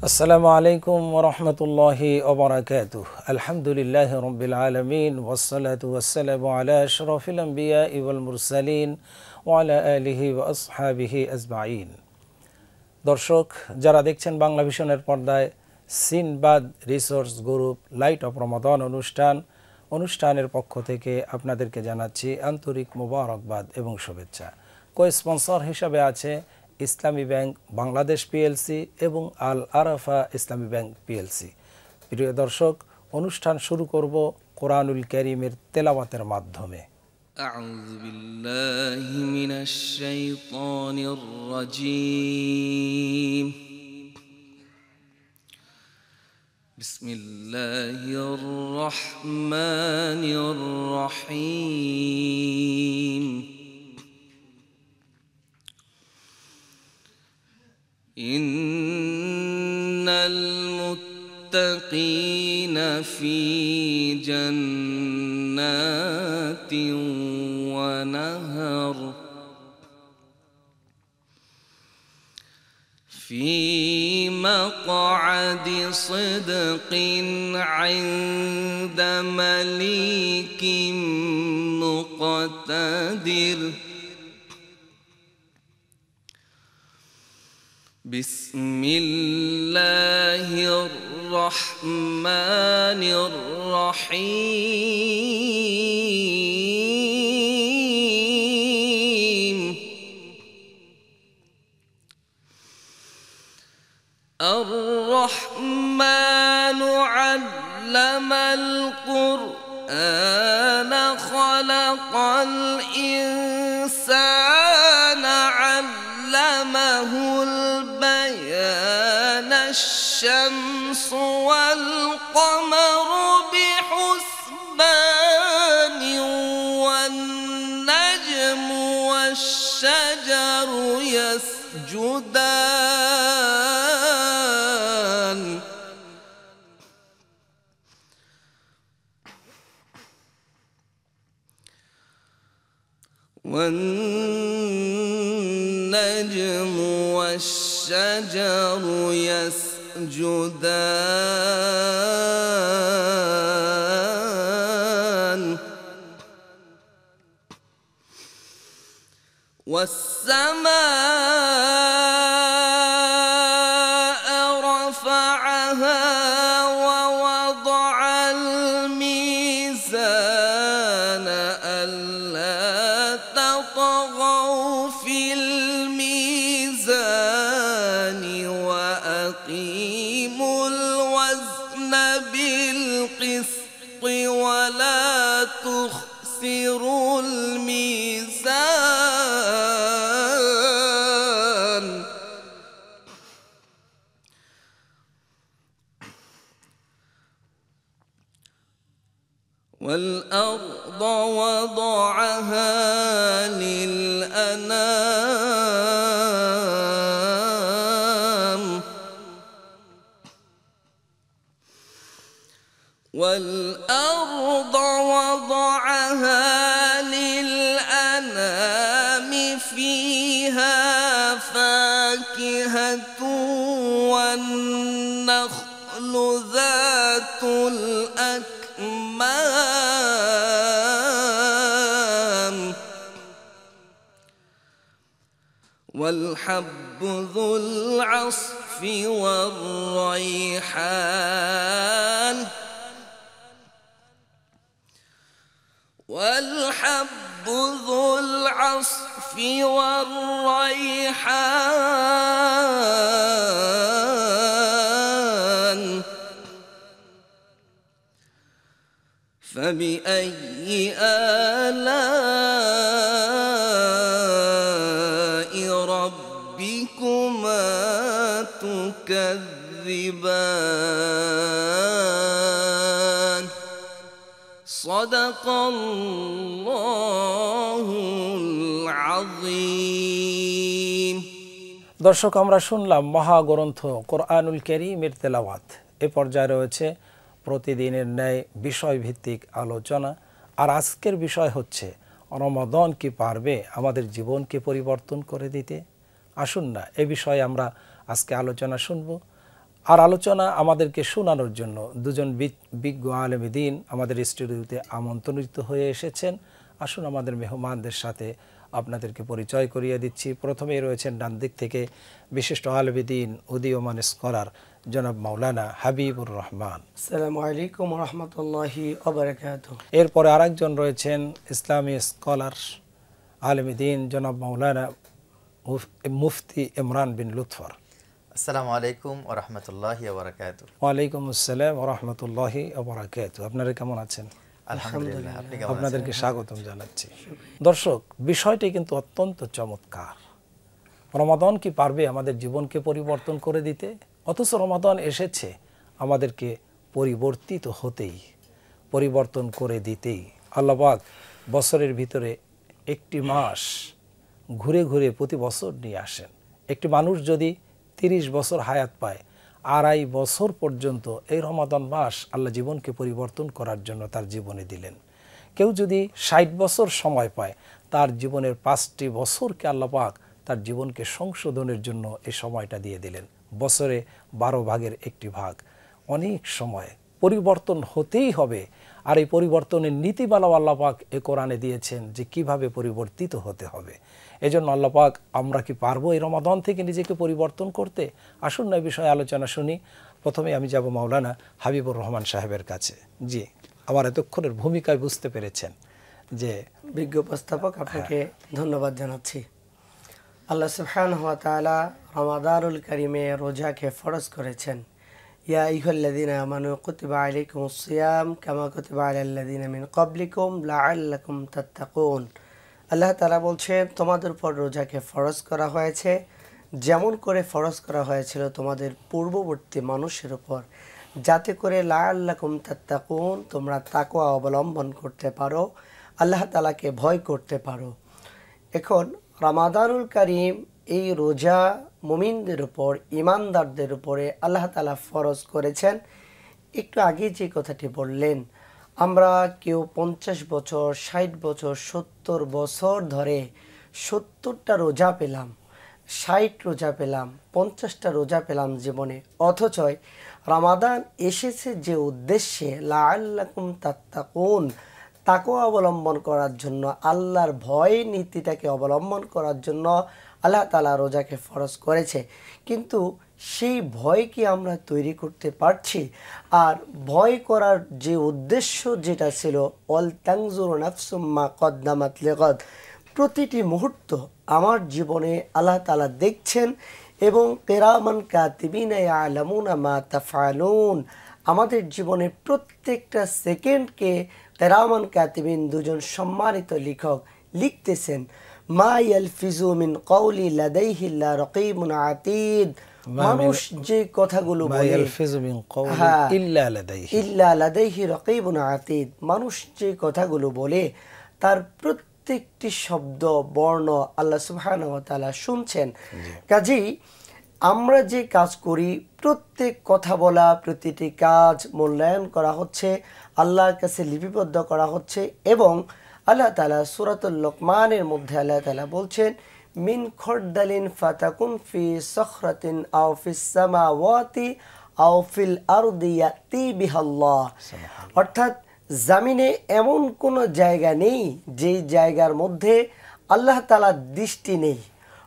আসসালামু আলাইকুম ওয়া রাহমাতুল্লাহি ওয়া বারাকাতুহু। আলহামদুলিল্লাহি রাব্বিল আলামিন ওয়াসসালাতু ওয়াসসালামু আলা আশরাফিল আমবিয়াই ওয়াল মুরসালিন ওয়া আলা আলিহি ওয়া আসহাবিহি আজমাইন। দর্শক, যারা দেখছেন বাংলা ভিশনের পর্দায় Sinbad resource group light of Ramadan অনুষ্ঠানের পক্ষ থেকে আপনাদেরকে জানাচ্ছি আন্তরিক মোবারকবাদ এবং শুভেচ্ছা। কো-স্পন্সর হিসাবে আছে ইসলামী ব্যাংক বাংলাদেশ পিএলসি এবং আল আরাফা ইসলামী ব্যাংক পিএলসি। প্রিয় দর্শক, অনুষ্ঠান শুরু করব কোরআনুল কারীমের তেলাওয়াতের মাধ্যমে। আউযু বিল্লাহি মিনাশ শাইতানির রাজীম। বিসমিল্লাহির রহমানির রহিম। ইন্নাল মুত্তাকিনা ফি জান্নাতিন ওয়া নাহার ফি মাকআদি সিদকিন ইনদা মালিকিন মুকতাদির। বিসমিল্লাহির রহমানির রহিম। আর-রহমানু আল্লামাল কুরআনা খালাকাল ইনসানা আল্লামাহুল বায়ান। আশ-শামসু ওয়াল কমারু বিহুসবান ওয়ান নাজমু ওয়াশ-শাজারু ইয়াসজুদান। والنجم والشجر يسجدان. والسماء رفعها ووضع الميزان ألا تطغوا في الميزان وأقيموا الوزن بالقسط ولا تخسروا الميزان. والأرض وضعها للأنام. والأرض وضعها للأنام فيها فاكهة والنخل ذات الأكمام. والحب ذو العصف والريحان. والحب ذو العصف والريحان. فبأي آلاء ربكما تكذبان. صدق الله العظيم. দর্শক, আমরা শুনলাম মহাগ্রন্থ কোরআনুল কারীমের তেলাওয়াত। এ পর্যায়ে রয়েছে প্রতিদিনের ন্যায় বিষয়ভিত্তিক আলোচনা। আর আজকের বিষয় হচ্ছে রমাদান কি পারবে আমাদের জীবনকে পরিবর্তন করে দিতে? আসুন না এ বিষয়ে আমরা আজকে আলোচনা শুনব। আর আলোচনা আমাদেরকে শোনানোর জন্য দুজন বিজ্ঞ আলেম দ্বীন আমাদের স্টুডিওতে আমন্ত্রিত হয়ে এসেছেন। আসুন আমাদের মেহমানদের সাথে আপনাদেরকে পরিচয় করিয়ে দিচ্ছি। প্রথমেই রয়েছেন ডান দিক থেকে বিশিষ্ট আলেম দ্বীন, উদীয়মান স্কলার জনাব মাওলানা হাবিবুর রহমান। আসসালামু আলাইকুম ওয়া রাহমাতুল্লাহি ওয়া বারাকাতুহু। এরপরে আরেকজন রয়েছেন ইসলামী স্কলার আলেম দ্বীন জনাব মাওলানা মুফতি ইমরান বিন লুৎফর। আসসালামু আলাইকুম ওয়া রাহমাতুল্লাহি ওয়া বারাকাতুহু। ওয়ালাইকুম আসসালাম ওয়া রাহমাতুল্লাহি ওয়া বারাকাতুহু। আপনারা কেমন আছেন? আলহামদুলিল্লাহ, আপনি কেমন আছেন? আপনাদেরকে স্বাগতম জানাচ্ছি। দর্শক, বিষয়টি কিন্তু অত্যন্ত চমৎকার। রমাদান কি পারবে আমাদের জীবনকে পরিবর্তন করে দিতে? অথচ রমাদান এসেছে আমাদেরকে পরিবর্তিত হতেই, পরিবর্তন করে দিতেই। আল্লাহ পাক বছরের ভিতরে একটি মাস ঘুরে ঘুরে প্রতি বছর নিয়ে আসেন। একটি মানুষ যদি 30 বছর হায়াত পায়, 2.5 বছর পর্যন্ত এই রমাদান মাস আল্লাহ জীবনকে পরিবর্তন করার জন্য তার জীবনে দিলেন। কেউ যদি 60 বছর সময় পায়, তার জীবনের 5টি বছরকে আল্লাহ পাক তার জীবনকে সংশোধনের জন্য এই সময়টা দিয়ে দিলেন। বছরে 12 ভাগের একটি ভাগ। অনেক সময় পরিবর্তন হতেই হবে। আর এই পরিবর্তনের নীতিমালা আল্লাহ পাক এ কোরআনে দিয়েছেন যে কিভাবে পরিবর্তিত হতে হবে। এজন্য আল্লাহ পাক আমরা কি পারবো এই রমাদান থেকে নিজেকে পরিবর্তন করতে? আসুন না এই বিষয়ে আলোচনা শুনি। প্রথমে আমি যাব মাওলানা হাবিবুর রহমান সাহেবের কাছে। জি, আমার এতক্ষণের ভূমিকায় বুঝতে পেরেছেন যে বিজ্ঞ উপস্থাপক, আপনাকে ধন্যবাদ জানাচ্ছি। আল্লাহ সুবহানাহু ওয়া তাআলা রমাদানুল কারিমে রোজাকে ফরজ করেছেন। ইয়া আইয়ুহাল্লাযীনা আমানু কুতিবা আলাইকুমুস সিয়াম কামা কুতিবা আলাল্লাযীনা মিন ক্বাবলিকুম লাআল্লাকুম তাত্তাকুন। আল্লাহ তাআলা বলছেন, তোমাদের উপর রোজাকে ফরজ করা হয়েছে যেমন করে ফরজ করা হয়েছিল তোমাদের পূর্ববর্তী মানুষের উপর, যাতে করে লাআল্লাকুম তাত্তাকুন, তোমরা তাকওয়া অবলম্বন করতে পারো, আল্লাহ তাআলাকে ভয় করতে পারো। এখন রমাদানুল কারীম, এই রোজা মুমিনদের উপর, ইমানদারদের উপরে আল্লাহ তাআলা ফরজ করেছেন। একটু আগে যে কথাটি বললেন, আমরা কেউ 50 বছর, 60 বছর, 70 বছর ধরে 70টা রোজা পেলাম, 60 রোজা পেলাম, 50টা রোজা পেলাম জীবনে। অথচ রমাদান এসেছে যে উদ্দেশ্যে, লাআল্লাকুম তাত্তাকুন, তাকওয়া অবলম্বন করার জন্য, আল্লাহর ভয় নীতিটাকে অবলম্বন করার জন্য আল্লাহ তাআলা রোজাকে ফরজ করেছে। কিন্তু সেই ভয় কি আমরা তৈরি করতে পারছি? আর ভয় করার যে উদ্দেশ্য যেটা ছিল, অল তানজুরু নাফসুম মা কদ্দামাত লিগাদ, প্রতিটি মুহূর্ত আমার জীবনে আল্লাহ তাআলা দেখছেন এবং কিরামান কাতিবিনা ইয়ালামুনা মা তাফআলুন, আমাদের জীবনের প্রত্যেকটা সেকেন্ডকে কিরামান কাতিবিন, দুজন সম্মানিত লেখক লিখতেছেন। মা ইয়ালফিজু মিন কওলি লাদাইহি রাকিবুন আতীদ, মানুষ যে কথাগুলো বলে, ইল্লা লাদাইহি রাকিবুন আতীদ, মানুষ যে কথাগুলো বলে তার প্রত্যেকটি শব্দ বর্ণ আল্লাহ সুবহানাহু ওয়া তাআলা শুনছেন। কাজেই আমরা যে কাজ করি, প্রত্যেক কথা বলা, প্রতিটি কাজ মূল্যায়ন করা হচ্ছে, আল্লাহর কাছে লিপিবদ্ধ করা হচ্ছে। এবং আল্লাহ তাআলা সূরাতুল লোকমানের মধ্যে আল্লাহ তাআলা বলছেন, মিন খরদালিন ফাতাকুন ফি সখরাতিন আও ফিস সামাওয়াতি আও ফিল আরদি ইয়াতি বিহাল্লাহ। অর্থাৎ জামিনে এমন কোনো জায়গা নেই যেই জায়গার মধ্যে আল্লাহ তাআলার দৃষ্টি নেই,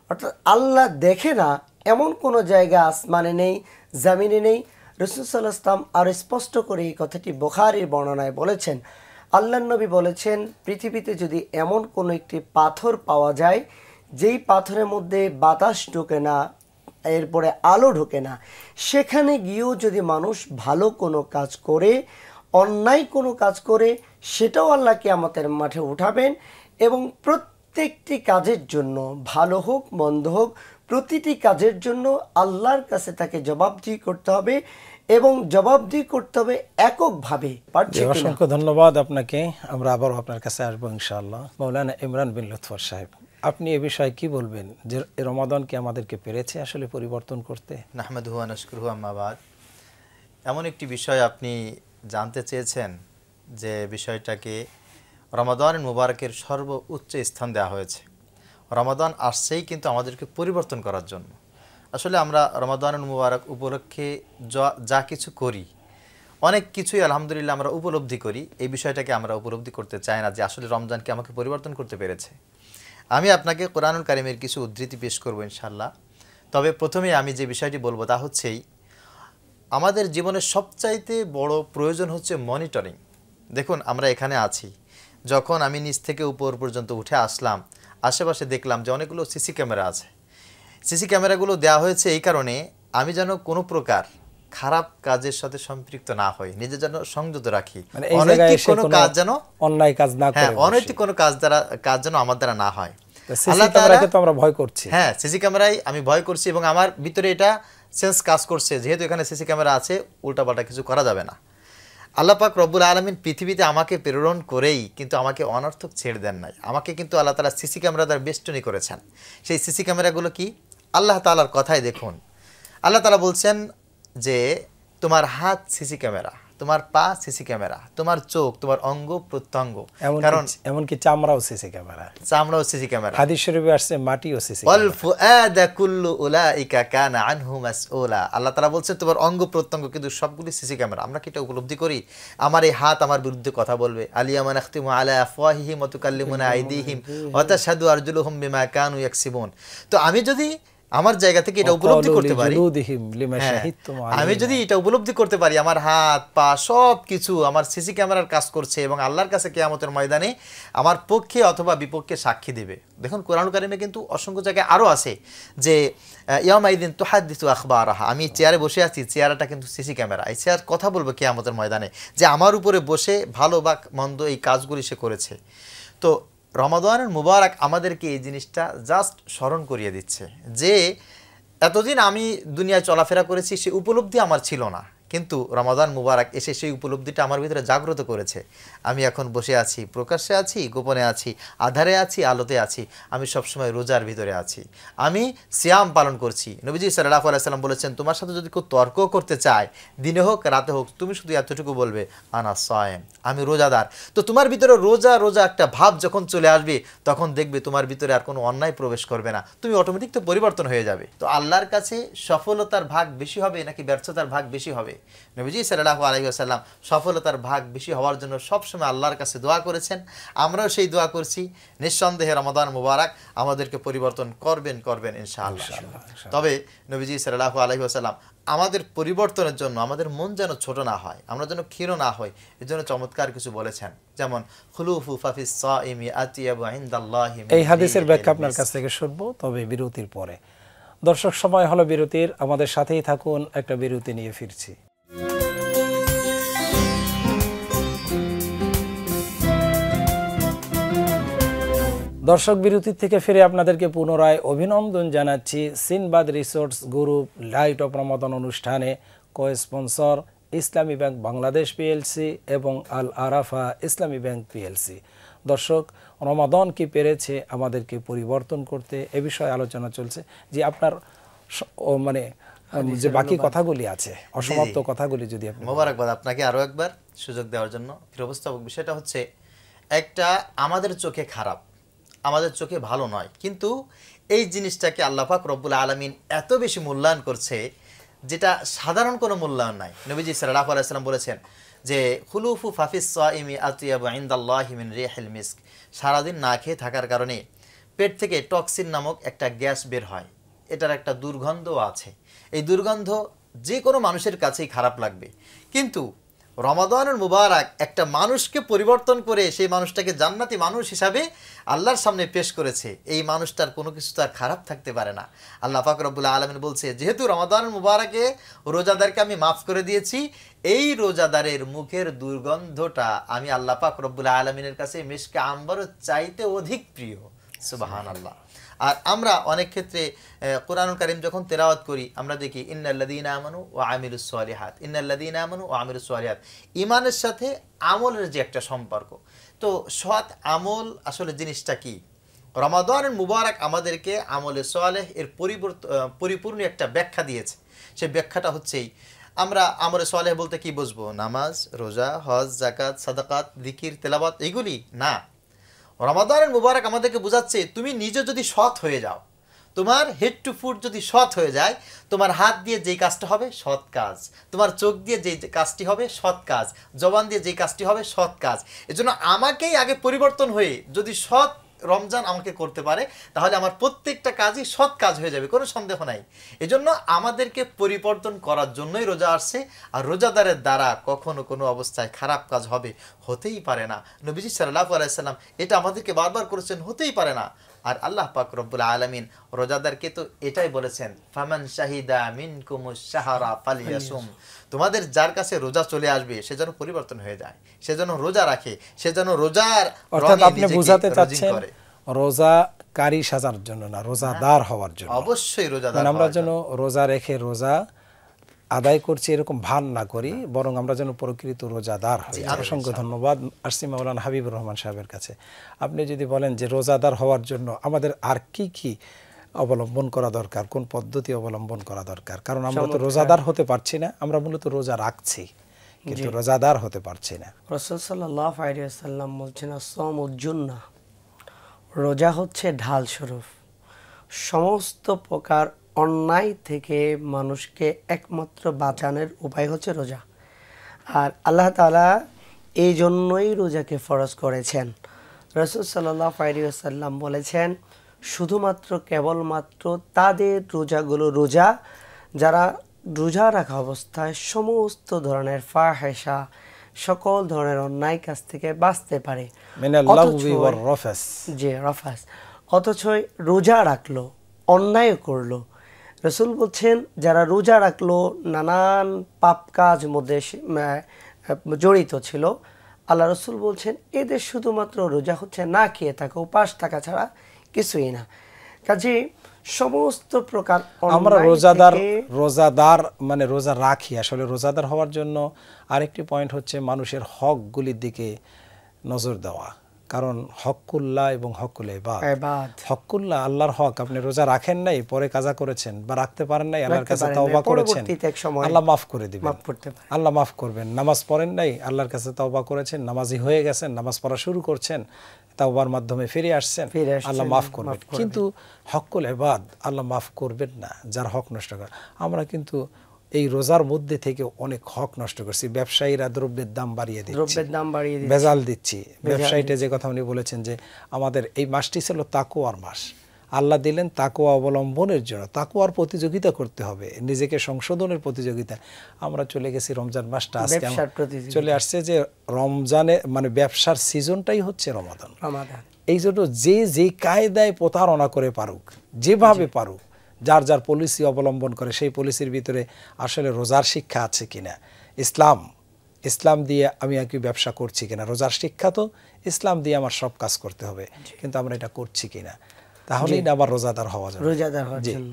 অর্থাৎ আল্লাহ দেখে না, এমন কোনো জায়গা আসমানে নেই, জামিনে নেই। রাসূল সাল্লাল্লাহু আলাইহি ওয়াসাল্লাম আরো স্পষ্ট করে এই কথাটি বুখারীর বর্ণনায় বলেছেন। আল্লাহর নবী বলেছেন, পৃথিবীতে যদি এমন কোনো একটি পাথর পাওয়া যায় যেই পাথরের মধ্যে বাতাস ঢোকে না, এরপরে আলো ঢোকে না, সেখানে গিয়েও যদি মানুষ ভালো কোনো কাজ করে, অন্যায় কোনো কাজ করে, সেটাও আল্লাহ কিয়ামতের মাঠে উঠাবেন এবং প্রত্যেকটি কাজের জন্য, ভালো হোক মন্দ হোক, প্রতিটি কাজের জন্য আল্লাহর কাছে তাকে জবাবদিহি করতে হবে এবং জবাবদিহি করতে হবে এককভাবে। অসংখ্য ধন্যবাদ আপনাকে। আমরা আবারও আপনার কাছে আসবো ইনশাআল্লাহ। মাওলানা ইমরান বিন লুৎফর সাহেব, আপনি এ বিষয়ে কি বলবেন যে রমাদান কি আমাদেরকে পেরেছে আসলে পরিবর্তন করতে? নাহমাদুহু ওয়া নাশকুরুহু, আম্মা বাদ। এমন একটি বিষয় আপনি জানতে চেয়েছেন যে বিষয়টাকে রমাদান মুবারকের সর্বোচ্চ স্থান দেওয়া হয়েছে। রমাদান আসছেই কিন্তু আমাদেরকে পরিবর্তন করার জন্য। আসলে আমরা রমাদানুল মুবারক উপলক্ষে যা কিছু করি, অনেক কিছুই আলহামদুলিল্লাহ আমরা উপলব্ধি করি। এই বিষয়টাকে আমরা উপলব্ধি করতে চাই না যে আসলে রমজানকে আমাকে পরিবর্তন করতে পেরেছে। আমি আপনাকে কোরআনুল কারিমের কিছু উদ্ধৃতি পেশ করব ইনশাআল্লাহ। তবে প্রথমে আমি যে বিষয়টি বলবো তা হচ্ছেই, আমাদের জীবনের সবচাইতে বড় প্রয়োজন হচ্ছে মনিটরিং। দেখুন, আমরা এখানে আছি, যখন আমি নিচ থেকে উপর পর্যন্ত উঠে আসলাম, আশেপাশে দেখলাম যে অনেকগুলো সিসি ক্যামেরা আছে। সিসি ক্যামেরাগুলো দেওয়া হয়েছে এই কারণে আমি যেন কোনো প্রকার খারাপ কাজের সাথে সম্পৃক্ত না হই, নিজে যেন সংযত রাখি, মানে এই জায়গায় অনৈতিক এসে কোনো কোনো কাজ যেন অন্যায় কাজ না করে অনৈতিক কোনো কাজ যেন আমার দ্বারা না হয়। সিসি ক্যামেরাকে তো আমরা ভয় করছি। হ্যাঁ, সিসি ক্যামেরায় আমি ভয় করছি এবং আমার ভিতরে এটা সেন্স কাজ করছে, যেহেতু এখানে সিসি ক্যামেরা আছে, উল্টাপাল্টা কিছু করা যাবে না। আল্লাহ পাক রব্বুল আলামিন পৃথিবীতে আমাকে প্রেরণ করেই কিন্তু আমাকে অনর্থক ছেড়ে দেন নাই। আমাকে কিন্তু আল্লাহ তাআলা সিসি ক্যামেরা দ্বারা বেষ্টনী করেছেন। সেই সিসি ক্যামেরাগুলো কি? আল্লাহ তাআলার কথাই দেখুন। আল্লাহ তাআলা বলছেন যে তোমার হাত সিসি ক্যামেরা, তোমার পা সিসি ক্যামেরা, তোমার চোখ, তোমার অঙ্গ প্রত্যঙ্গ, কারণ এমনকি চামড়াও সিসি ক্যামেরা, চামড়াও সিসি ক্যামেরা। হাদিস শরীফে আসছে মাটিও সিসি ওয়াল ফুআদা কুল্লু উলাইকা কানা আনহু মাসউলা। আল্লাহ তাআলা বলছেন তোমার অঙ্গ প্রত্যঙ্গ কিন্তু সবগুলি সিসি ক্যামেরা। আমরা কি এটা উপলব্ধি করি? আমার এই হাত আমার বিরুদ্ধে কথা বলবে, আলিয়ামা নাখতিমু আলা আফওয়াহিহিম ওয়া তুকাল্লিমুনা আইদিহিম ওয়া তাশহাদু আরজুলুহুম বিমা কানু ইয়াকসিবুন। তো আমি যদি আমার জায়গা থেকে এটা উপলব্ধি করতে পারি, আমি যদি এটা উপলব্ধি করতে পারি আমার হাত পা সব কিছু আমার সিসি ক্যামেরার কাজ করছে এবং আল্লাহর কাছে কিয়ামতের ময়দানে আমার পক্ষে অথবা বিপক্ষে সাক্ষী দেবে। দেখুন, কোরআনুল কারিমে কিন্তু অসংখ্য জায়গায় আরও আছে যে ইয়াউমাইদিন তুহাদ্দিসু আখবারাহা। আমি চেয়ারে বসে আছি, চেয়ারটা কিন্তু সিসি ক্যামেরা। এই চেয়ার কথা বলবে কিয়ামতের ময়দানে যে আমার উপরে বসে ভালো বা মন্দ এই কাজগুলি সে করেছে। তো রমাদানুল মুবারক আমাদেরকে এই জিনিসটা জাস্ট স্মরণ করিয়ে দিচ্ছে যে এতদিন আমি দুনিয়ায় চলাফেরা করেছি, সে উপলব্ধি আমার ছিল না, কিন্তু রমাদান মুবারক এসে সেই উপলব্ধিটা আমার ভিতরে জাগ্রত করেছে। আমি এখন বসে আছি, প্রকাশ্যে আছি, গোপনে আছি, আধারে আছি, আলোতে আছি, আমি সবসময় রোজার ভিতরে আছি, আমি সিয়াম পালন করছি। নবীজি সাল্লাল্লাহু আলাইহি সাল্লাম বলেছেন, তোমার সাথে যদি কেউ তর্ক করতে চায়, দিনে হোক রাতে হোক, তুমি শুধু এতটুকু বলবে আনা সায়েম, আমি রোজাদার। তো তোমার ভিতরে রোজা রোজা একটা ভাব যখন চলে আসবে, তখন দেখবে তোমার ভিতরে আর কোনো অন্যায় প্রবেশ করবে না, তুমি অটোমেটিক তো পরিবর্তন হয়ে যাবে। তো আল্লাহর কাছে সফলতার ভাগ বেশি হবে নাকি ব্যর্থতার ভাগ বেশি হবে? নবীজি সাল্লাল্লাহু আলাইহি ওয়াসাল্লাম সফলতার ভাগ বেশি হওয়ার জন্য সবসময় আল্লাহর কাছে দোয়া করেছেন। আমরাও সেই দোয়া করছি। নিঃসন্দেহে রমাদান মুবারক আমাদেরকে পরিবর্তন করবেন ইনশাআল্লাহ। তবে নবীজি সাল্লাল্লাহু আলাইহি ওয়াসাল্লাম আমাদের পরিবর্তনের জন্য আমাদের মন যেন ছোট না হয়, আমরা যেন ক্ষীণ না হই, এর জন্য চমৎকার কিছু বলেছেন, যেমন খুলুফু ফাফিস সাইমি আতিয়াবু ইনদাল্লাহি। এই হাদিসের ব্যাখ্যা আপনার কাছ থেকে শুনব, তবে বিরতির পরে। দর্শক, সময় হলো বিরতির, আমাদের সাথেই থাকুন, একটা বিরতি নিয়ে ফিরছি। দর্শক, বিরতির থেকে ফিরে আপনাদেরকে পুনরায় অভিনন্দন জানাচ্ছি। Sinbad resorts group light of Ramadan অনুষ্ঠানে কো-স্পন্সর ইসলামী ব্যাংক বাংলাদেশ পিএলসি এবং আল আরাফা ইসলামী ব্যাংক পিএলসি। দর্শক, রমাদান কি পেরেছে আমাদেরকে পরিবর্তন করতে, এ বিষয়ে আলোচনা চলছে। যে আপনার মানে যে বাকি কথাগুলি আছে, অসমাপ্ত কথাগুলি যদি আপনি। মোবারকবাদ আপনাকে আরও একবার সুযোগ দেওয়ার জন্য। উপস্থাপক, বিষয়টা হচ্ছে একটা আমাদের চোখে খারাপ, আমাদের চোখে ভালো নয়, কিন্তু এই জিনিসটাকে আল্লাহ পাক রব্বুল আলামিন এত বেশি মূল্যায়ন করছে যেটা সাধারণ কোনো মূল্যায়ন নাই। নবীজি সাল্লাল্লাহু আলাইহি ওয়াসাল্লাম বলেছেন যে খুলুফু ফাফিস সাইমি আতিয়াবু ইনদাল্লাহি মিন রিহিল মিস্ক। সারাদিন না খেয়ে থাকার কারণে পেট থেকে টক্সিন নামক একটা গ্যাস বের হয়, এটার একটা দুর্গন্ধও আছে। এই দুর্গন্ধ যে কোনো মানুষের কাছেই খারাপ লাগবে, কিন্তু রমাদানুল মুবারক একটা মানুষকে পরিবর্তন করে সেই মানুষটাকে জান্নাতি মানুষ হিসাবে আল্লাহর সামনে পেশ করেছে। এই মানুষটার কোনো কিছু তার খারাপ থাকতে পারে না। আল্লাহ পাক রব্বুল আলামিন বলছে, যেহেতু রমাদানুল মুবারকে রোজাদারকে আমি মাফ করে দিয়েছি, এই রোজাদারের মুখের দুর্গন্ধটা আমি আল্লাহ পাক রব্বুল আলামিনের কাছে মিশকে আম্বরের চাইতে অধিক প্রিয়। সুবহানাল্লাহ। আর আমরা অনেক ক্ষেত্রে কোরআনুল কারীম যখন তেলাওয়াত করি, আমরা দেখি ইন্নাল্লাযীনা আমানু ওয়া আমিলুস সালিহাত, ইন্নাল্লাযীনা আমানু ওয়া আমিলুস সালিহাত। ঈমানের সাথে আমলের যে একটা সম্পর্ক, তো সৎ আমল আসলে জিনিসটা কি? রমাদানুল মুবারক আমাদেরকে আমলে সালেহ এর পরিপূর্ণ একটা ব্যাখ্যা দিয়েছে। সেই ব্যাখ্যাটা হচ্ছেই, আমরা আমলে সালেহ বলতে কি বুঝবো? নামাজ, রোজা, হজ, যাকাত, সাদাকাত, জিকির, তেলাওয়াত, এগুলি না। রমাদানুল মুবারক আমাদেরকে বোঝাচ্ছে তুমি নিজে যদি সৎ হয়ে যাও, তোমার হেড টু ফুট যদি সৎ হয়ে যায়, তোমার হাত দিয়ে যেই কাজটা হবে সৎ কাজ, তোমার চোখ দিয়ে যেই কাজটি হবে সৎ কাজ, জবান দিয়ে যেই কাজটি হবে সৎ কাজ। এজন্য আমাকেই আগে পরিবর্তন হয়ে যদি সৎ রমজান আমাকে করতে পারে, তাহলে আমার প্রত্যেকটা কাজই সৎ কাজ হয়ে যাবে, কোনো সন্দেহ নাই। এজন্য আমাদেরকে পরিবর্তন করার জন্যই রোজা আসছে। আর রোজাদারের দ্বারা কখনো কোনো অবস্থায় খারাপ কাজ হতেই পারে না। নবীজি সাল্লাল্লাহু আলাইহি সাল্লাম এটা আমাদেরকে বারবার করেছেন, হতেই পারে না। আর আল্লাহ পাক রব্বুল আলামিন রোজাদারকে তো এটাই বলেছেন, ফামান শাহিদা মিনকুমুশ শাহরা ফালিয়াসুম, তোমাদের যার কাছে রোজা চলে আসবে সে যেন পরিবর্তন হয়ে যায়, সে যেন রোজা রাখে, সে যেন রোজার অর্থাৎ রঙে আপনি নিজেকে বুঝাতে রঙিন চাচ্ছেন করে। রোজাকারী সাজার জন্য না, রোজাদার হওয়ার জন্য। অবশ্যই রোজাদার মানে আমরা হওয়ার যেন জন্য। রোজা রেখে রোজা আদায় করছি এরকম ভান না করি, বরং আমরা যেন প্রকৃত রোজাদার হই। অসংখ্য ধন্যবাদ আসছি মাওলানা হাবিবুর রহমান সাহেবের কাছে। আপনি যদি বলেন যে রোজাদার হওয়ার জন্য আমাদের আর কি কি অবলম্বন করা দরকার, কোন পদ্ধতি অবলম্বন করা দরকার, কারণ আমরা তো রোজাদার হতে পারছি না, আমরা মূলত রোজা রাখছি কিন্তু রোজাদার হতে পারছি না। রাসূল সাল্লাল্লাহু আলাইহি ওয়াসাল্লাম বলছেন, আস-সাওমু জুন্নাহ, রোজা হচ্ছে ঢাল স্বরূপ। সমস্ত প্রকার অন্যায় থেকে মানুষকে একমাত্র বাঁচানোর উপায় হচ্ছে রোজা। আর আল্লাহ তাআলা এই জন্যই রোজাকে ফরজ করেছেন। রাসূল সাল্লাল্লাহু আলাইহি ওয়াসাল্লাম বলেছেন, শুধুমাত্র কেবলমাত্র তাদের রোজাগুলো রোজা যারা রোজা রাখা অবস্থায় সমস্ত ধরনের ফাহিশা, সকল ধরনের অন্যায় কাজ থেকে বাঁচতে পারে। মিনাল লাগবি ওয়ার রাফাস, যে রাফাস, অথচ রোজা রাখলো, অন্যায় করলো। রাসূল বলছেন যারা রোজা রাখলো নানান পাপ কাজ মধ্যে জড়িত ছিল, আল্লাহ রাসূল বলছেন এদের শুধুমাত্র রোজা হচ্ছে না খেয়ে থাকা, উপাস থাকা ছাড়া কিছুই না। কাজে সমস্ত প্রকার আমরা রোজাদার মানে রোজা রাখি। আসলে রোজাদার হওয়ার জন্য আরেকটি পয়েন্ট হচ্ছে মানুষের হকগুলির দিকে নজর দেওয়া, কারণ হকুল্লাহ এবং হকুল ইবাদ। হকুল্লাহ আল্লাহর হক, আপনি রোজা রাখেন নাই, পরে কাজা করেছেন বা রাখতে পারেন নাই, আল্লাহর কাছে তওবা করেছেন, আল্লাহ মাফ করে দিবেন, আল্লাহ মাফ করবেন। নামাজ পড়েন নাই, আল্লাহর কাছে তওবা করেছেন, নামাজি হয়ে গেছেন, নামাজ পড়া শুরু করছেন, তাওবার মাধ্যমে ফিরে আসছেন, আল্লাহ মাফ করবেন। কিন্তু হকুল ইবাদ আল্লাহ মাফ করবেন না, যার হক নষ্ট করে। আমরা কিন্তু এই রোজার মধ্যে থেকে অনেক হক নষ্ট করছি। ব্যবসায়ীরা দ্রব্যের দাম বাড়িয়ে দিচ্ছে, ভেজাল দিচ্ছি। ব্যবসায়ীটা যে কথা উনি বলেছেন যে আমাদের এই মাসটি ছিল তাকওয়ার মাস, আল্লাহ দিলেন তাকওয়া অবলম্বনের জন্য, তাকওয়ার প্রতিযোগিতা করতে হবে, নিজেকে সংশোধনের প্রতিযোগিতা। আমরা চলে গেছি রমজান মাসটা, আজকে চলে আসছে যে রমজানে মানে ব্যবসার সিজনটাই হচ্ছে রমাদান। এই জন্য যে কায়দায় প্রতারণা করে পারুক, যেভাবে পারুক, যার যার পলিসি অবলম্বন করে, সেই পলিসির ভিতরে আসলে রোজার শিক্ষা আছে কিনা, ইসলাম দিয়ে আমি একই ব্যবসা করছি কিনা। রোজার শিক্ষা তো ইসলাম দিয়ে আমার সব কাজ করতে হবে, কিন্তু আমরা এটা করছি কিনা, তাহলেই না আবার রোজাদার হওয়ার জন্য।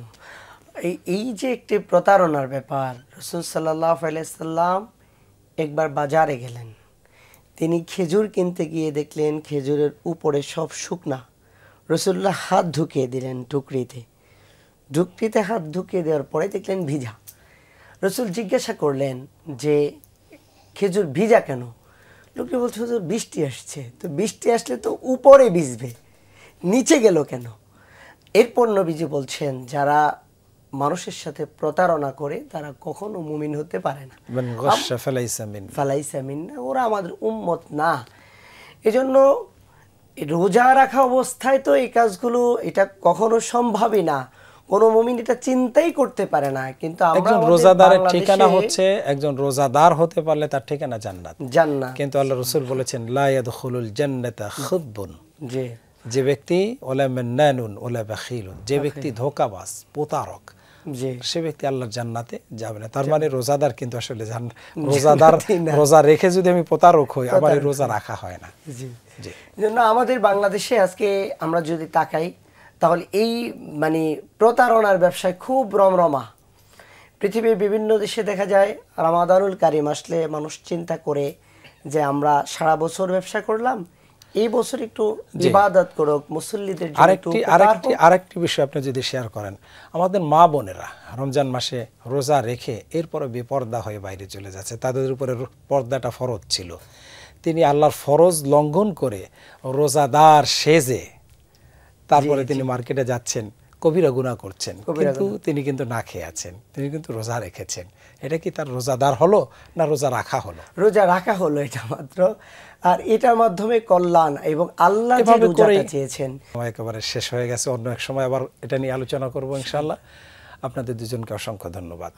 এই যে একটি প্রতারণার ব্যাপার, রাসূল সাল্লাল্লাহু আলাইহি ওয়াসাল্লাম একবার বাজারে গেলেন, তিনি খেজুর কিনতে গিয়ে দেখলেন খেজুরের উপরে সব শুকনা। রাসূলুল্লাহ হাত ঢুকিয়ে দিলেন ঢুকরিতে হাত ঢুকিয়ে দেওয়ার পরে দেখলেন ভিজা। রাসূল জিজ্ঞাসা করলেন যে খেজুর ভিজা কেন? লোকটি বলছে হুজুর বৃষ্টি আসছে, তো বৃষ্টি আসলে তো উপরে ভিজবে, নিচে গেল কেন? এরপর নবীজি বলছেন যারা মানুষের সাথে প্রতারণা করে তারা কখনো মুমিন হতে পারে না, ফালাইসা মিন্না, ওরা আমাদের উম্মত না। এজন্য রোজা রাখা অবস্থায় তো এই কাজগুলো এটা কখনো সম্ভবই না, কোনো মুমিন এটা চিন্তাই করতে পারে না। কিন্তু একজন রোজাদারের ঠিকানা হচ্ছে, একজন রোজাদার হতে পারলে তার ঠিকানা জান্নাত। কিন্তু আল্লাহ রাসূল বলেছেন লা ইয়াদখুলুল জান্নাতা খুবুন, যে ব্যক্তি ওলা মান্নানুন ওলা বাখিলুন, যে ব্যক্তি ধোঁকাবাজ প্রতারক, সে ব্যক্তি আল্লাহর জান্নাতে যাবে না। তার মানে রোজাদার কিন্তু আসলে রোজা রেখে যদি আমি প্রতারক হই, আমার রোজা রাখা হয় না। জন্য আমাদের বাংলাদেশে আজকে আমরা যদি তাকাই, তাহলে এই মানে প্রতারণার ব্যবসায় খুব রমরমা। পৃথিবীর বিভিন্ন দেশে দেখা যায় রমাদানুল কারিম আসলে মানুষ চিন্তা করে যে আমরা সারা বছর ব্যবসা করলাম, এই বছর একটু ইবাদত করুক, মুসল্লিদের জন্য আরেকটি বিষয় আপনি যদি শেয়ার করেন, আমাদের মা বোনেরা রমজান মাসে রোজা রেখে এরপরে বেপর্দা হয়ে বাইরে চলে যাচ্ছে, তাদের উপরে পর্দাটা ফরজ ছিল, তিনি আল্লাহর ফরজ লঙ্ঘন করে রোজাদার সেজে তারপরে তিনি মার্কেটে যাচ্ছেন, কবিরা গুনাহ করছেন, কিন্তু তিনি কিন্তু না খেয়ে আছেন, তিনি কিন্তু রোজা রেখেছেন। এটা কি তার রোজাদার হলো না রোজা রাখা হলো? রোজা রাখা হলো এটা মাত্র। আর এটার মাধ্যমে কল্যাণ এবং আল্লাহ যে রোজাটা চেয়েছেন। একেবারে শেষ হয়ে গেছে, অন্য এক সময় আবার এটা নিয়ে আলোচনা করব ইনশাআল্লাহ। আপনাদের দুজনকে অসংখ্য ধন্যবাদ।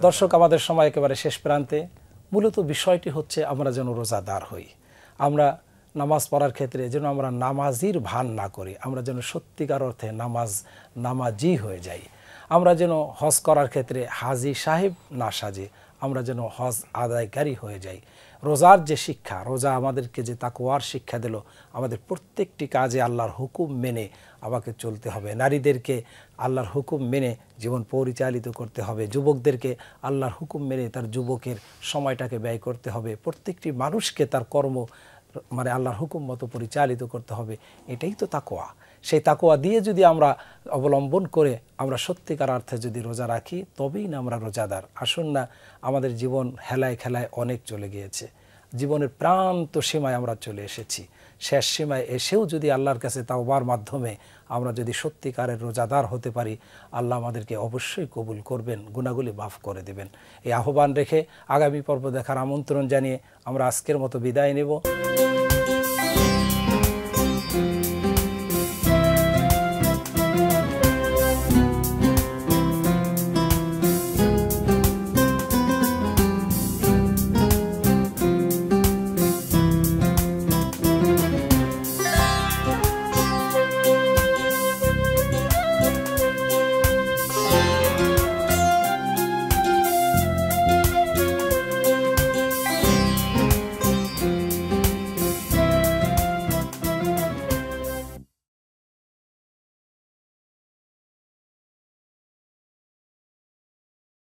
দর্শক, আমাদের সময় একেবারে শেষ প্রান্তে। মূলত বিষয়টি হচ্ছে আমরা যেন রোজাদার হই, আমরা নামাজ পড়ার ক্ষেত্রে যেন আমরা নামাজির ভান না করি, আমরা যেন সত্যিকার অর্থে নামাজি হয়ে যাই। আমরা যেন হজ করার ক্ষেত্রে হাজি সাহেব না সাজে, আমরা যেন হজ আদায়কারী হয়ে যাই। রোজার যে শিক্ষা, রোজা আমাদেরকে যে তাকওয়ার শিক্ষা দিল, আমাদের প্রত্যেকটি কাজে আল্লাহর হুকুম মেনে আমাকে চলতে হবে। নারীদেরকে আল্লাহর হুকুম মেনে জীবন পরিচালিত করতে হবে, যুবকদেরকে আল্লাহর হুকুম মেনে তার যুবকের সময়টাকে ব্যয় করতে হবে, প্রত্যেকটি মানুষকে তার কর্ম আল্লাহর হুকুম মতো পরিচালিত করতে হবে। এটাই তো তাকওয়া। সেই তাকওয়া দিয়ে যদি আমরা অবলম্বন করে আমরা সত্যিকার অর্থে যদি রোজা রাখি, তবেই না আমরা রোজাদার। আসুন না, আমাদের জীবন হেলায় খেলায় অনেক চলে গিয়েছে, জীবনের প্রান্ত সীমায় আমরা চলে এসেছি। শেষ সীমায় এসেও যদি আল্লাহর কাছে তাওবার মাধ্যমে আমরা যদি সত্যিকারের রোজাদার হতে পারি, আল্লাহ আমাদেরকে অবশ্যই কবুল করবেন, গুনাহগুলি মাফ করে দেবেন। এই আহ্বান রেখে আগামী পর্ব দেখার আমন্ত্রণ জানিয়ে আমরা আজকের মতো বিদায় নেব।